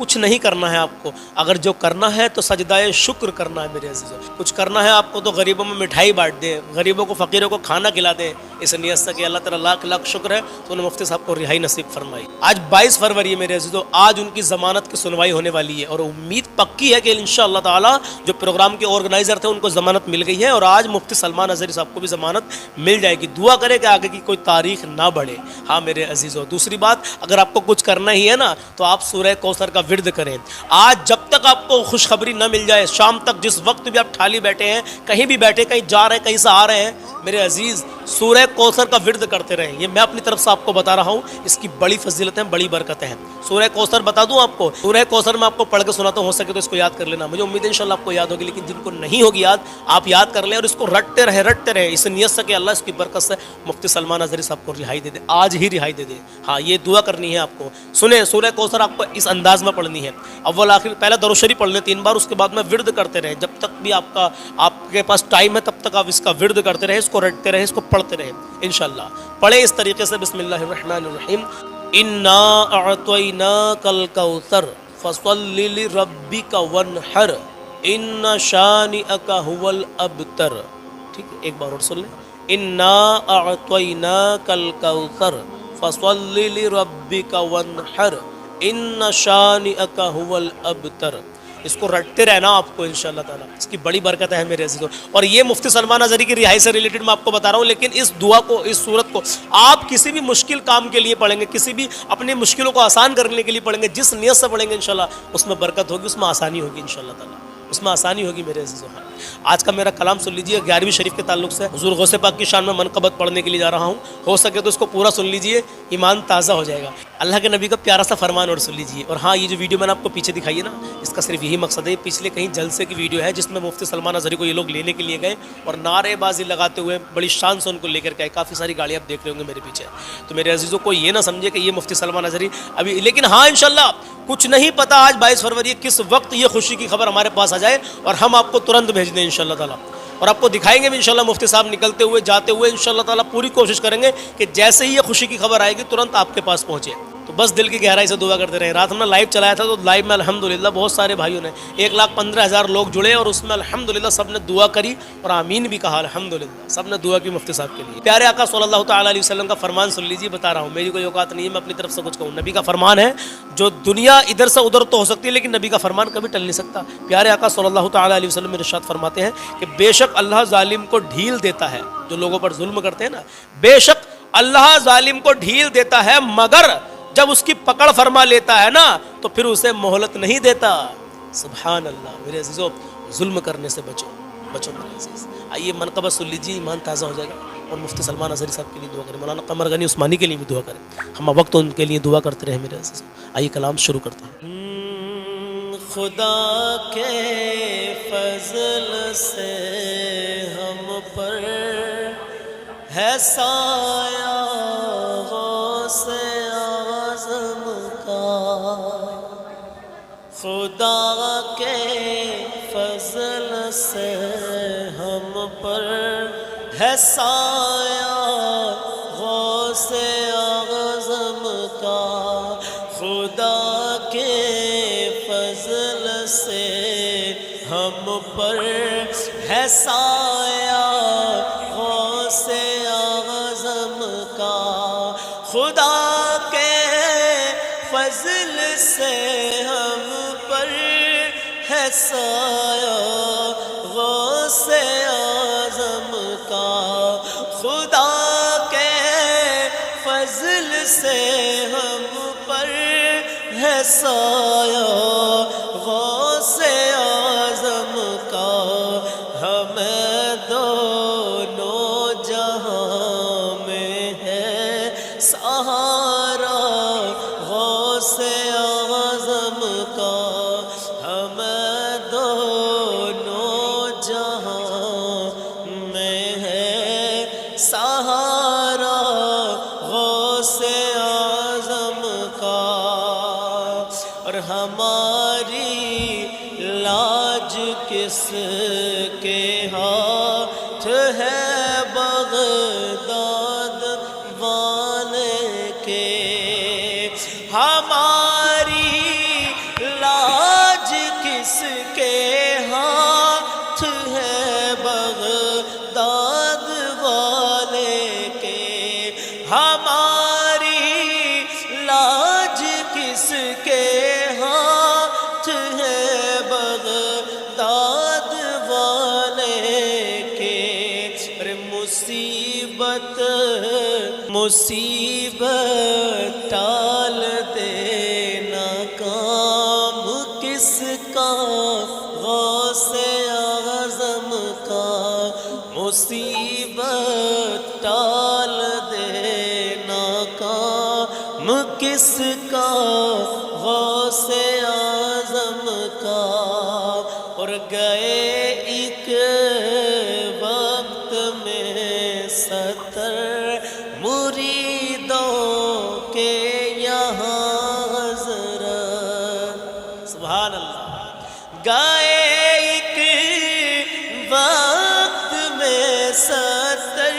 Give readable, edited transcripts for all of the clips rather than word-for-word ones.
کچھ نہیں کرنا ہے آپ کو، اگر جو کرنا ہے تو سجدہ شکر کرنا ہے میرے عزیزوں. کچھ کرنا ہے آپ کو تو غریبوں میں مٹھائی بانٹ دیں، غریبوں کو فقیروں کو کھانا کھلا دیں، اس نیت سے کہ اللہ تعالیٰ لاکھ لاکھ شکر ہے تو انہوں نے مفتی صاحب کو رہائی نصیب فرمائی. آج 22 فروری ہے میرے عزیزوں، آج ان کی ضمانت کی سنوائی ہونے والی ہے اور امید پکی ہے کہ انشاءاللہ تعالیٰ جو پروگرام کے آرگنائزر تھے ان کو ضمانت مل گئی ہے اور آج مفتی سلمان اظہری صاحب کو بھی ضمانت مل جائے گی. دعا کرے کہ آگے کی کوئی تاریخ نہ بڑھے. ہاں میرے عزیزوں، دوسری بات، اگر آپ کو کچھ کرنا ہی ہے نا تو آپ سورہ کوثر کا ورد کریں. آج جب تک آپ کو خوشخبری نہ مل جائے، شام تک جس وقت بھی آپ ٹھالی بیٹھے ہیں، کہیں بھی بیٹھے، کہیں جا رہے ہیں، کہیں سے آ رہے ہیں، میرے عزیز سورہ کوثر کا ورد کرتے رہیں. یہ میں اپنی طرف سے آپ کو بتا رہا ہوں، اس کی بڑی فضیلتیں، بڑی برکتیں ہیں. سورہ کوثر بتا دوں آپ کو، سورہ کوثر میں آپ کو پڑھ کے سناتا ہوں، ہو سکے تو اس کو یاد کر لینا. مجھے امید ہے انشاءاللہ آپ کو یاد ہوگی، لیکن جن کو نہیں ہوگی یاد، آپ یاد کر لیں اور اس کو رٹتے رہیں اس نیت سے کہ اللہ اس کی برکت سے مفتی سلمان اظہری صاحب کو رہائی دے دے، آج ہی رہائی دے دے. ہاں یہ دعا کرنی ہے آپ کو. سنیں، سورہ کوثر آپ کو اس انداز میں پڑھنی ہے، اول آخر پہلا درود شریف پڑھ لیں 3 بار، اس کے بعد میں ورد کرتے رہیں. جب تک بھی آپ کے پاس ٹائم ہے تب تک آپ اس کا ورد کرتے رہیں، اس کو رٹتے رہیں، اس کو پڑھتے رہیں انشاءاللہ. پڑھیں اس طریقے سے، بسم اللہ الرحمن الرحیم. انا اعطیناک الکوثر فصل لربک وانحر ان شانئک هو الابتر. ٹھیک ہے، ایک بار اور سن لیں. انا اعطیناک الکوثر فصل لربک وانحر ان شانئک هو الابتر. اس کو رٹتے رہنا آپ کو انشاءاللہ تعالیٰ، اس کی بڑی برکت ہے میرے عزیزوں. اور یہ مفتی سلمان اظہری کی رہائی سے ریلیٹڈ میں آپ کو بتا رہا ہوں، لیکن اس دعا کو، اس صورت کو آپ کسی بھی مشکل کام کے لیے پڑھیں گے، کسی بھی اپنی مشکلوں کو آسان کرنے کے لیے پڑھیں گے، جس نیت سے پڑھیں گے انشاءاللہ اس میں برکت ہوگی، اس میں آسانی ہوگی انشاءاللہ تعالیٰ، اس میں آسانی ہوگی میرے عزیزوں. آج کا میرا کلام سن لیجئے 11ویں شریف کے تعلق سے. حضور غوث پاک کی شان میں منقبت پڑھنے کے لیے جا رہا ہوں، ہو سکے تو اس کو پورا سن لیجئے، ایمان تازہ ہو جائے گا. اللہ کے نبی کا پیارا سا فرمان اور سن لیجئے. اور ہاں، یہ جو ویڈیو میں نے آپ کو پیچھے دکھائی ہے نا، اس کا صرف یہی مقصد ہے، پچھلے کہیں جلسے کی ویڈیو ہے جس میں مفتی سلمان اظہری کو یہ لوگ لینے کے لیے گئے اور نعرے بازی لگاتے ہوئے بڑی شان سے ان کو لے کر کے آئے. کافی ساری گاڑیاں آپ دیکھ رہے ہوں گے میرے پیچھے. تو میرے عزیزوں کو یہ نہ سمجھے کہ یہ مفتی سلمان اظہری ابھی، لیکن ہاں انشاءاللہ کچھ نہیں پتا آج 22 فروری کس وقت یہ خوشی کی خبر ہمارے پاس آ جائے اور ہم آپ کو ترنت بھیج دیں انشاءاللہ تعالیٰ. اور آپ کو دکھائیں گے بھی انشاءاللہ مفتی صاحب نکلتے ہوئے، جاتے ہوئے انشاءاللہ تعالیٰ. پوری کوشش کریں گے کہ جیسے ہی یہ خوشی کی خبر آئے گی ترنت آپ کے پاس پہنچے. تو بس دل کی گہرائی سے دعا کرتے رہیں. رات ہم نے لائیو چلایا تھا تو لائیو میں الحمدللہ بہت سارے بھائیوں نے 1,15,000 لوگ جڑے اور اس میں الحمدللہ سب نے دعا کری اور آمین بھی کہا. الحمدللہ سب نے دعا کی مفتی صاحب کے لیے. پیارے آقا صلی اللہ تعالیٰ علیہ وسلم کا فرمان سن لیجیے. بتا رہا ہوں، میری کوئی اوقات نہیں ہے میں اپنی طرف سے کچھ کہوں. نبی کا فرمان ہے، جو دنیا ادھر سے ادھر تو ہو سکتی ہے لیکن نبی کا فرمان کبھی ٹل نہیں سکتا. پیارے آقا صلی اللہ تعالیٰ علیہ وسلم ارشاد فرماتے ہیں کہ بے شک اللہ ظالم کو ڈھیل دیتا ہے، جو لوگوں پر ظلم کرتے ہیں نا، بے شک اللہ ظالم کو ڈھیل دیتا ہے، مگر جب اس کی پکڑ فرما لیتا ہے نا تو پھر اسے مہلت نہیں دیتا. سبحان اللہ. میرے عزیزو، ظلم کرنے سے بچو میرے عزیز. آئیے منقبہ سن لیجیے، ایمان تازہ ہو جائے گا. اور مفتی سلمان اظہری صاحب کے لیے دعا کریں، مولانا قمر غنی عثمانی کے لیے بھی دعا کریں. ہم وقت ان کے لیے دعا کرتے رہیں میرے عزیز. آئیے کلام شروع کرتے ہیں. خدا کے فضل سے ہم پر ہے سایہ غوث اعظم کا. خدا کے فضل سے ہم پر ہے سایہ غوث اعظم کا. خدا کے فضل سے ہم پر ہے سایہ غوث اعظم کا. خدا کے فضل سے ہم پر ہے سایہ غوث اعظم کا. خدا کے فضل سے ہم پر ہے سایہ غوث اعظم کا. ہمیں دونوں جہاں میں ہے سہارا غوث اعظم کا. ہمیں دونوں جہاں میں ہے سہارا غوث اعظم کا. اور ہماری لاج کس کے ہاتھ ہے بغداد والے کے. ہماری مصیبت ٹال دینا کام کس کا، غوث اعظم کا، مصیبت ٹال دینا کام کس کا، غوث اعظم کا۔ اور گئے ایک وقت میں 70 مریدوں کے یہاں حضرت، سبحان اللہ، گئے ایک وقت میں 70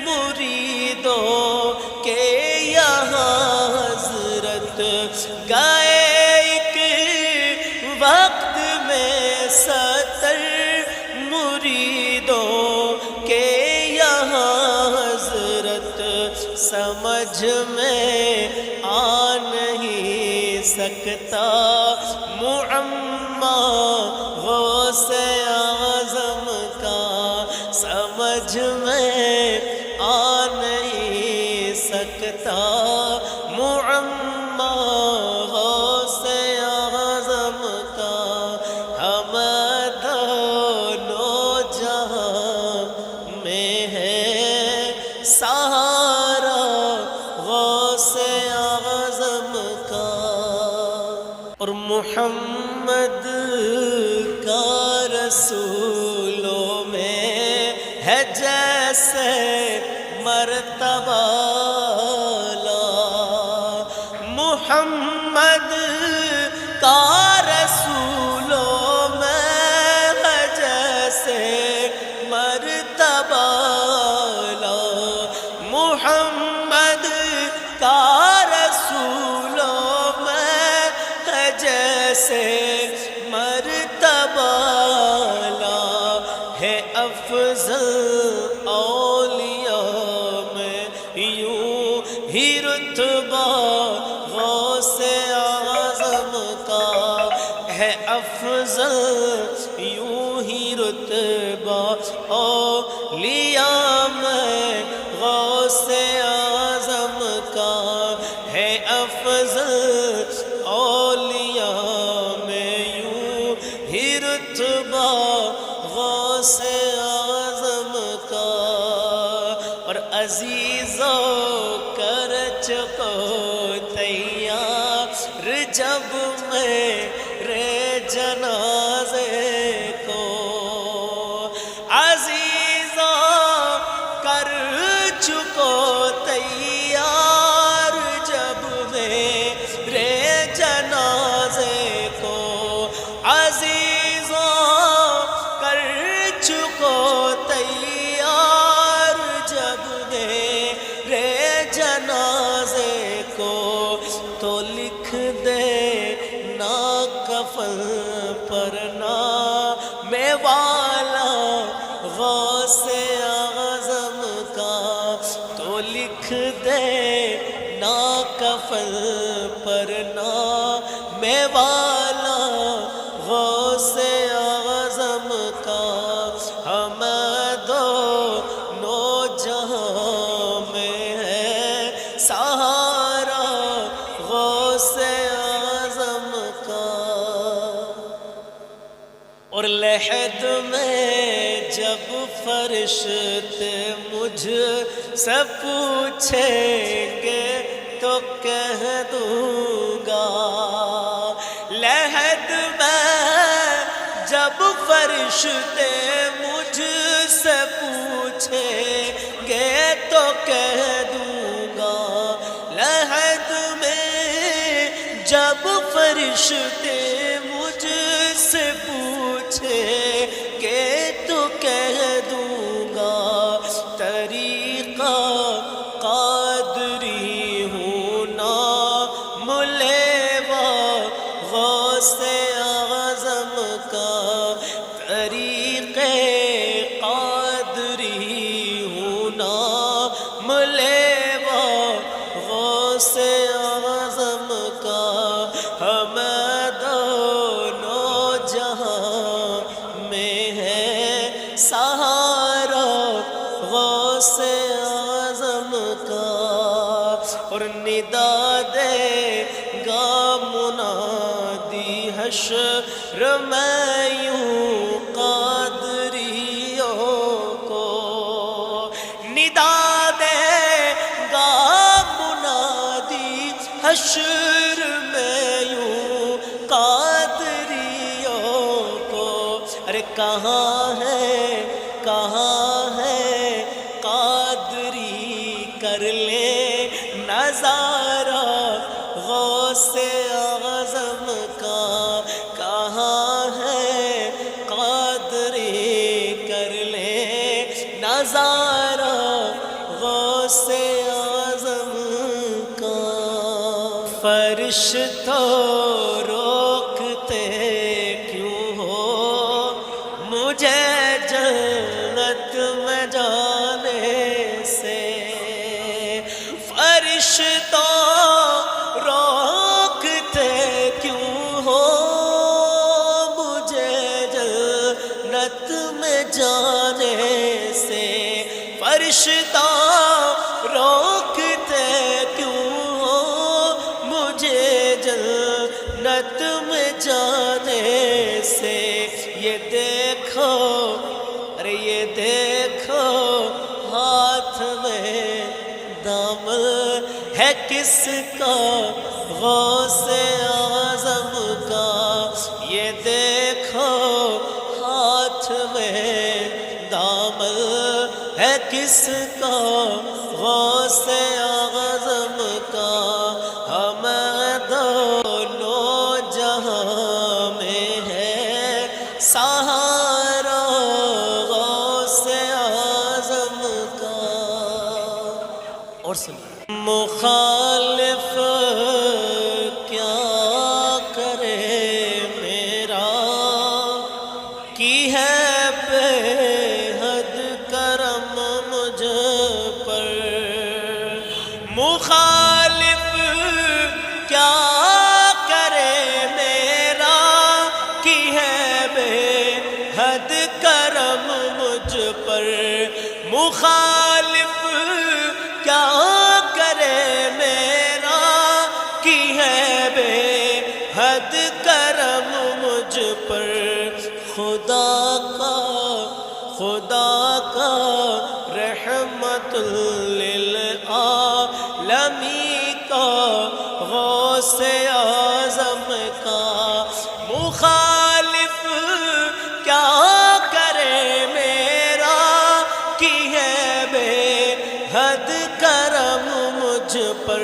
مریدوں کے یہاں حضرت، گئے ایک وقت میں 70 مریدوں کے یہاں حضرت، سمجھ میں آ نہیں سکتا معمہ غوث اعظم کا، سمجھ میں آ نہیں سکتا معمہ غوث اعظم کا۔ ہم دونوں جہاں میں ہے سہارا غوث اعظم کا، اور محمد کا رسولوں میں ہے جیسے مرتبہ لا، محمد کا رسولوں میں ہے جیسے مرتبہ لا، محمد کا رسولوں میں ہے جیسے مرتبہ لا، ہے افضل اولیاء میں یوں ہی رتبہ غوث اعظم کا، ہے افضل یوں ہی رتبہ اولیاء میں غوث اعظم کا، ہے افضل اولیاء میں یوں ہی رتبہ غوث اعظم کا۔ اور عزیزوں کر چکو تیار جب میرے جنازے کو، عزیزوں کر چکو تیار جب میرے جنازے کو، عزیزوں کر چکو تیار جب میرے جنازے کو، تو لکھ دے نا کفن پر نام والا غوث اعظم کا، تو لکھ دے نا کفن پر نام والا غوث اعظم کا۔ ہم دونوں جہاں میں ہے سہارا غوث اعظم کا۔ اور لحد میں جب فرشتے مجھ سے پوچھیں گے تو کہہ دوں گا، لحد میں جب فرشتے مجھ سے پوچھیں گے تو کہہ دوں گا، لحد میں جب فرشتے مجھ سے پوچھیں گے تو کہہ دوں گا، طریقہ قادری ہوں نام لیوا غوث اعظم کا، طریقے قادری ہوں نام لیوا غوث اعظم کا۔ ہم دونوں جہاں میں ہے سہارا غوث اعظم کا۔ اور ندا دے گا منادی حشر میں یوں قادریوں کو، ندا دے گا منادی حشر میں یوں قادریوں کو، ارے کہاں ہے قادری کر لے نظارہ غوث اعظم کا، کہاں ہے قادری کر لے نظارہ غوث اعظم کا۔ فرشتوں روکتے کیوں ہو مجھے جنت میں جانے سے، فرشتوں روکتے کیوں ہو مجھے جنت میں جانے سے، فرشتوں روکتے کیوں ہو مجھے جنت میں جانے سے۔ یہ دیکھو ارے یہ دیکھو ہاتھ میں دامن ہے کس کا، غوث اعظم کا، یہ دیکھو ہاتھ میں دامن ہے کس کا، غوث اعظم کا۔ ہمیں دونوں جہاں میں ہے سہارا غوث اعظم کا۔ اور سنیں مخالف کیا کرے میرا، کی ہے بے حد کرم مجھ پر، مخالف کیا کرے میرا، کی ہے بے حد کرم مجھ پر، مخالف کیا کرے میرا، کی ہے بے حد کرم مجھ پر۔ خدا کا رحمت للعالمین کا، غوث اعظم کا، مخالف کیا کرے میرا، کی ہے بے حد کرم مجھ پر۔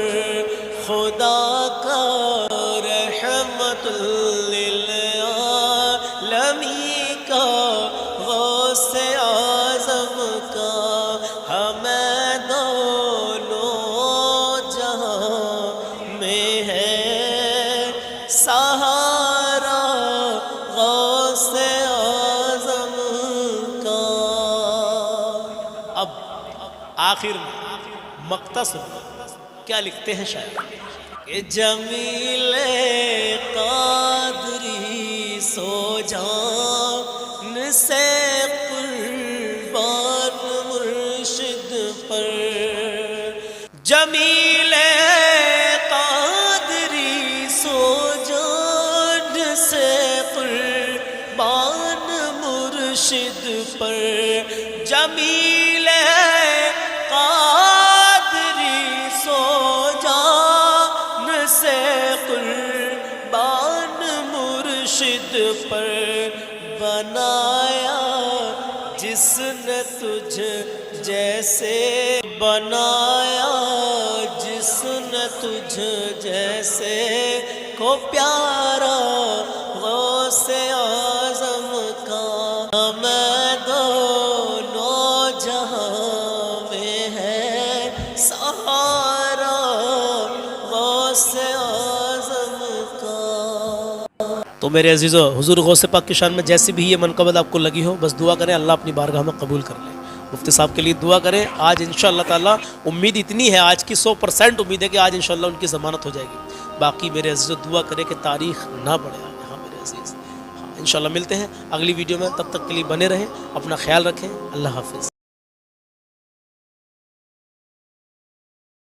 خدا کا رحمت للعالمین کا، غوث اعظم کا، ہمیں دونوں جہاں میں ہے سہارا غوث اعظم کا۔ اب آخر میں مقتصر کیا لکھتے ہیں شاعر کہ جمیل قادری سو جان سے قربان مرشد پر، جمیل قادری سو جان سے قربان مرشد پر، جمیل قادری سو جان سے قربان مرشد پر، بنایا جس نے تجھ جیسے، بنایا جس نے تجھ جیسے کو پیارا غوث اعظم کا، میں دونوں جہاں میں ہے سہارا غوث اعظم کا۔ تو میرے عزیزو، حضور غوث پاک کی شان میں جیسی بھی یہ منقبت آپ کو لگی ہو، بس دعا کریں اللہ اپنی بارگاہ میں قبول کر لے۔ مفتی صاحب کے لیے دعا کریں، آج انشاءاللہ تعالیٰ امید اتنی ہے، آج کی 100% امید ہے کہ آج انشاءاللہ ان کی ضمانت ہو جائے گی۔ باقی میرے عزیزو دعا کریں کہ تاریخ نہ بڑھے آگے۔ ہاں میرے عزیز، انشاءاللہ ملتے ہیں اگلی ویڈیو میں، تب تک کے لیے بنے رہیں، اپنا خیال رکھیں، اللہ حافظ۔